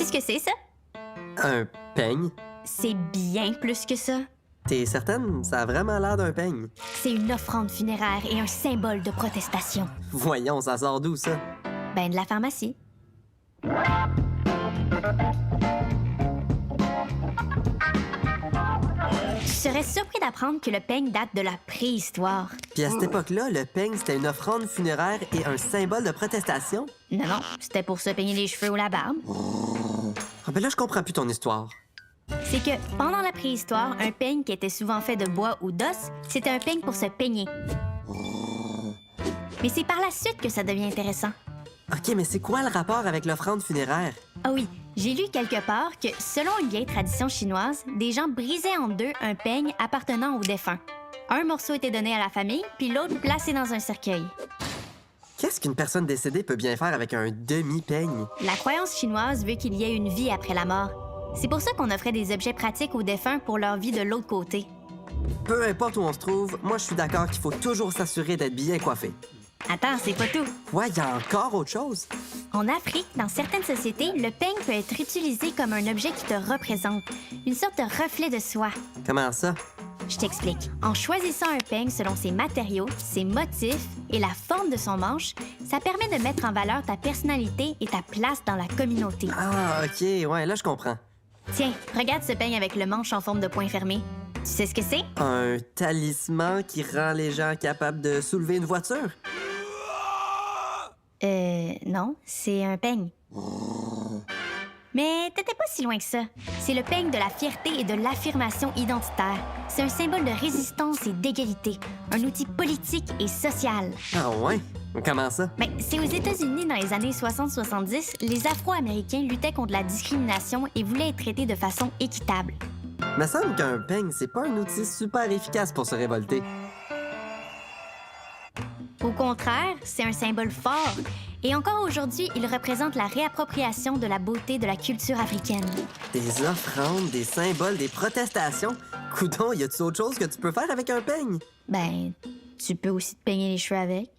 ce que c'est, ça? Un peigne? C'est bien plus que ça. T'es certaine? Ça a vraiment l'air d'un peigne. C'est une offrande funéraire et un symbole de protestation. Voyons, ça sort d'où, ça? Ben, de la pharmacie. Tu serais surpris d'apprendre que le peigne date de la préhistoire. Puis à cette époque-là, le peigne, c'était une offrande funéraire et un symbole de protestation? Non, non, c'était pour se peigner les cheveux ou la barbe. Ah ben là, je comprends plus ton histoire. C'est que pendant la préhistoire, un peigne qui était souvent fait de bois ou d'os, c'était un peigne pour se peigner. Mais c'est par la suite que ça devient intéressant. OK, mais c'est quoi le rapport avec l'offrande funéraire? Ah oui, j'ai lu quelque part que, selon une vieille tradition chinoise, des gens brisaient en deux un peigne appartenant au défunt. Un morceau était donné à la famille, puis l'autre placé dans un cercueil. Qu'est-ce qu'une personne décédée peut bien faire avec un demi-peigne? La croyance chinoise veut qu'il y ait une vie après la mort. C'est pour ça qu'on offrait des objets pratiques aux défunts pour leur vie de l'autre côté. Peu importe où on se trouve, moi je suis d'accord qu'il faut toujours s'assurer d'être bien coiffé. Attends, c'est pas tout. Ouais, y a encore autre chose? En Afrique, dans certaines sociétés, le peigne peut être utilisé comme un objet qui te représente, une sorte de reflet de soi. Comment ça? Je t'explique. En choisissant un peigne selon ses matériaux, ses motifs et la forme de son manche, ça permet de mettre en valeur ta personnalité et ta place dans la communauté. Ah, OK, ouais, là je comprends. Tiens, regarde ce peigne avec le manche en forme de poing fermé. Tu sais ce que c'est? Un talisman qui rend les gens capables de soulever une voiture? Non, c'est un peigne. Mais t'étais pas si loin que ça. C'est le peigne de la fierté et de l'affirmation identitaire. C'est un symbole de résistance et d'égalité. Un outil politique et social. Ah ouais? Comment ça? Mais c'est aux États-Unis, dans les années 60-70, les Afro-Américains luttaient contre la discrimination et voulaient être traités de façon équitable. Me semble qu'un peigne, c'est pas un outil super efficace pour se révolter. Au contraire, c'est un symbole fort. Et encore aujourd'hui, il représente la réappropriation de la beauté de la culture africaine. Des offrandes, des symboles, des protestations. Coudon, y a-tu autre chose que tu peux faire avec un peigne? Ben, tu peux aussi te peigner les cheveux avec.